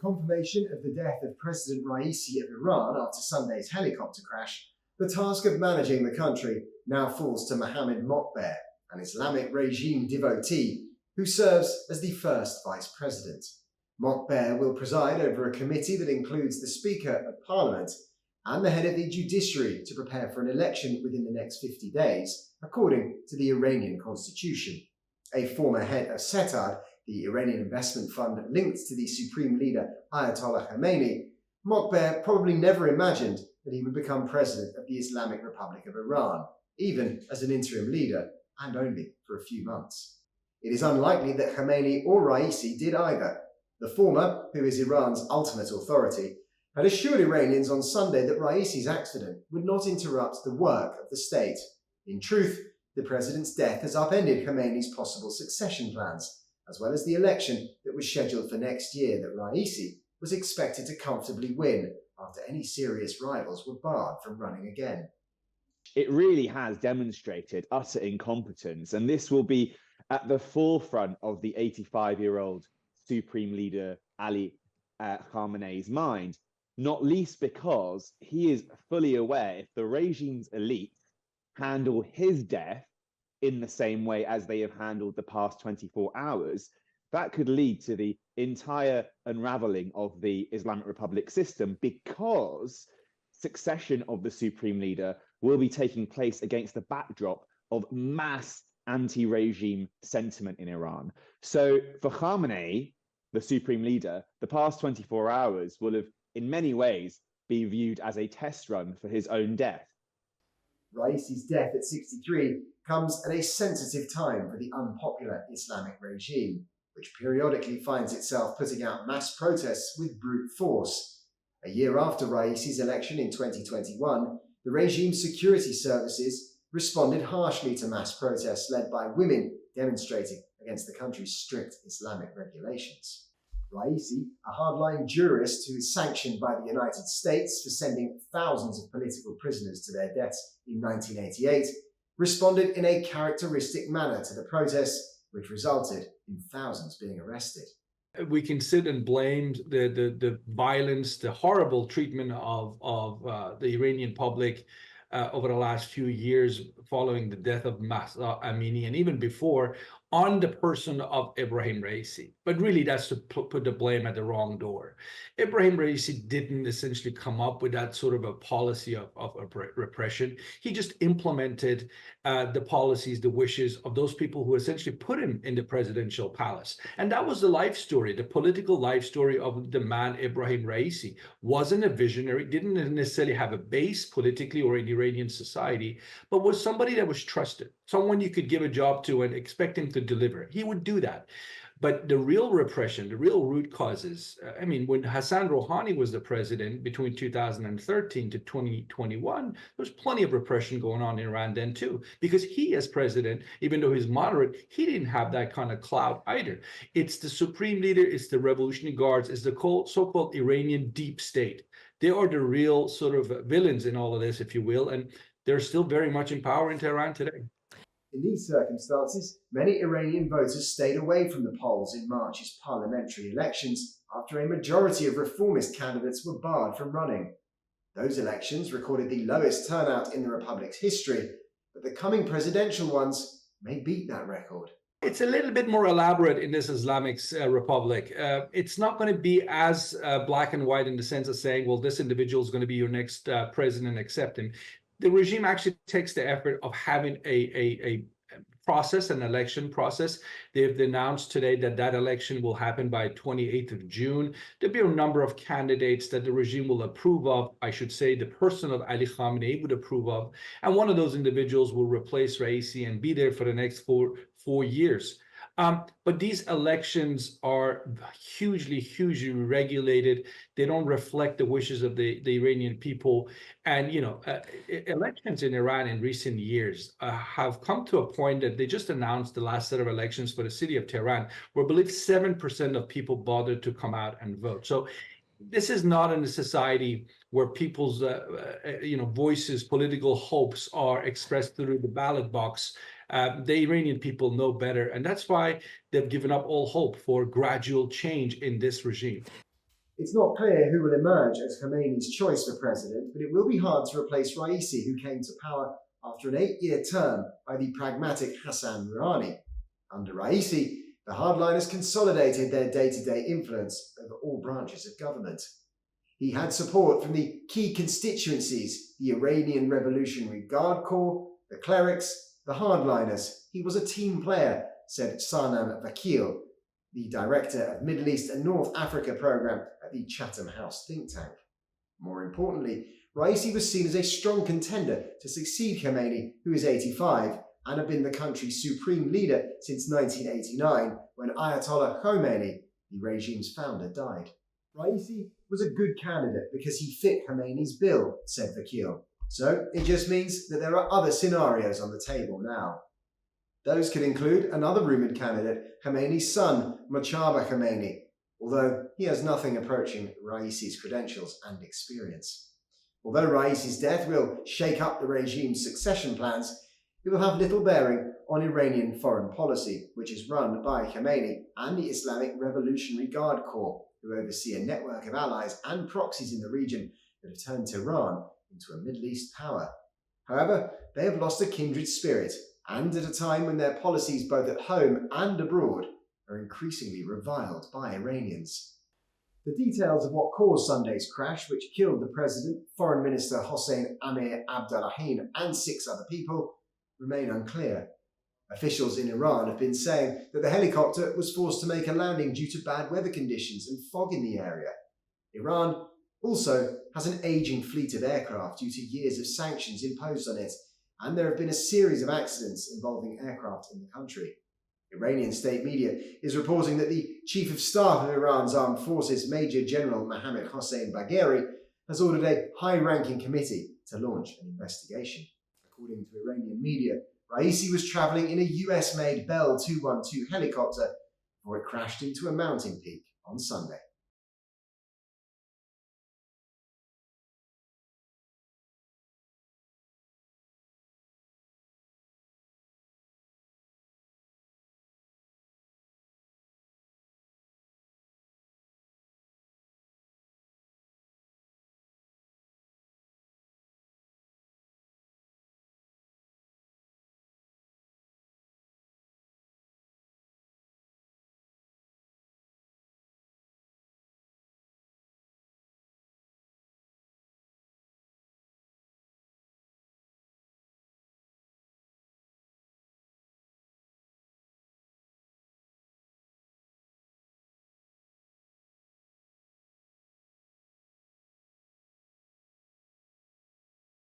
confirmation of the death of President Raisi of Iran after Sunday's helicopter crash, the task of managing the country now falls to Mohammed Mokber, an Islamic regime devotee who serves as the first vice president. Mokber will preside over a committee that includes the Speaker of Parliament and the head of the judiciary to prepare for an election within the next 50 days, according to the Iranian constitution. A former head of Setad, the Iranian investment fund linked to the supreme leader Ayatollah Khamenei, Mokber probably never imagined that he would become president of the Islamic Republic of Iran, even as an interim leader, and only for a few months. It is unlikely that Khamenei or Raisi did either. The former, who is Iran's ultimate authority, had assured Iranians on Sunday that Raisi's accident would not interrupt the work of the state. In truth, the president's death has upended Khamenei's possible succession plans, as well as the election that was scheduled for next year that Raisi was expected to comfortably win after any serious rivals were barred from running again. It really has demonstrated utter incompetence, and this will be at the forefront of the 85-year-old Supreme Leader Ali Khamenei's mind, not least because he is fully aware if the regime's elite handle his death in the same way as they have handled the past 24 hours, that could lead to the entire unraveling of the Islamic Republic system, because succession of the Supreme Leader will be taking place against the backdrop of mass anti-regime sentiment in Iran. So for Khamenei, the Supreme Leader, the past 24 hours will have, in many ways, be viewed as a test run for his own death. Raisi's death at 63 comes at a sensitive time for the unpopular Islamic regime, which periodically finds itself putting out mass protests with brute force. A year after Raisi's election in 2021, the regime's security services responded harshly to mass protests led by women demonstrating against the country's strict Islamic regulations. Raisi, a hardline jurist who is sanctioned by the United States for sending thousands of political prisoners to their deaths in 1988, responded in a characteristic manner to the protests, which resulted in thousands being arrested. We can sit and blame the violence, the horrible treatment of the Iranian public over the last few years following the death of Mahsa Amini, and even before, on the person of Ibrahim Raisi. But really, that's to put the blame at the wrong door. Ibrahim Raisi didn't essentially come up with that sort of a policy of repression. He just implemented the policies, the wishes of those people who essentially put him in the presidential palace. And that was the life story, the political life story of the man Ibrahim Raisi. Wasn't a visionary, didn't necessarily have a base politically or in Iranian society, but was somebody that was trusted, someone you could give a job to and expect him to deliver. He would do that. But the real repression, the real root causes, I mean, when Hassan Rouhani was the president between 2013 to 2021, there was plenty of repression going on in Iran then too, because he as president, even though he's moderate, he didn't have that kind of clout either. It's the supreme leader, it's the Revolutionary Guards, it's the so-called Iranian deep state. They are the real sort of villains in all of this, if you will, and they're still very much in power in Tehran today. In these circumstances, many Iranian voters stayed away from the polls in March's parliamentary elections after a majority of reformist candidates were barred from running. Those elections recorded the lowest turnout in the Republic's history, but the coming presidential ones may beat that record. It's a little bit more elaborate in this Islamic Republic. It's not going to be as black and white in the sense of saying, well, this individual is going to be your next president, accept him. The regime actually takes the effort of having a process, an election process. They've announced today that that election will happen by 28th of June. There'll be a number of candidates that the regime will approve of. I should say the person of Ali Khamenei would approve of. And one of those individuals will replace Raisi and be there for the next four years. But these elections are hugely regulated. They don't reflect the wishes of the Iranian people. And, elections in Iran in recent years have come to a point that they just announced the last set of elections for the city of Tehran, where I believe 7% of people bothered to come out and vote. So this is not in a society where people's voices, political hopes are expressed through the ballot box. The Iranian people know better, and that's why they've given up all hope for gradual change in this regime. It's not clear who will emerge as Khomeini's choice for president, but it will be hard to replace Raisi, who came to power after an 8-year term by the pragmatic Hassan Rouhani. Under Raisi, the hardliners consolidated their day-to-day influence over all branches of government. He had support from the key constituencies, the Iranian Revolutionary Guard Corps, the clerics, the hardliners. He was a team player, said Sanam Vakil, the director of Middle East and North Africa program at the Chatham House think tank. More importantly, Raisi was seen as a strong contender to succeed Khomeini, who is 85 and had been the country's supreme leader since 1989, when Ayatollah Khomeini, the regime's founder, died. Raisi was a good candidate because he fit Khomeini's bill, said Vakil. So it just means that there are other scenarios on the table now. Those could include another rumoured candidate, Khomeini's son, Mojtaba Khomeini, although he has nothing approaching Raisi's credentials and experience. Although Raisi's death will shake up the regime's succession plans, it will have little bearing on Iranian foreign policy, which is run by Khomeini and the Islamic Revolutionary Guard Corps, who oversee a network of allies and proxies in the region that have turned Tehran into a Middle East power. However, they have lost a kindred spirit, and at a time when their policies both at home and abroad are increasingly reviled by Iranians. The details of what caused Sunday's crash, which killed the president, foreign minister Hossein Amir Abdullahian and 6 other people, remain unclear. Officials in Iran have been saying that the helicopter was forced to make a landing due to bad weather conditions and fog in the area. Iran also has an aging fleet of aircraft due to years of sanctions imposed on it, and there have been a series of accidents involving aircraft in the country. Iranian state media is reporting that the Chief of Staff of Iran's Armed Forces, Major General Mohammad Hossein Bagheri, has ordered a high-ranking committee to launch an investigation. According to Iranian media, Raisi was travelling in a US-made Bell 212 helicopter before it crashed into a mountain peak on Sunday.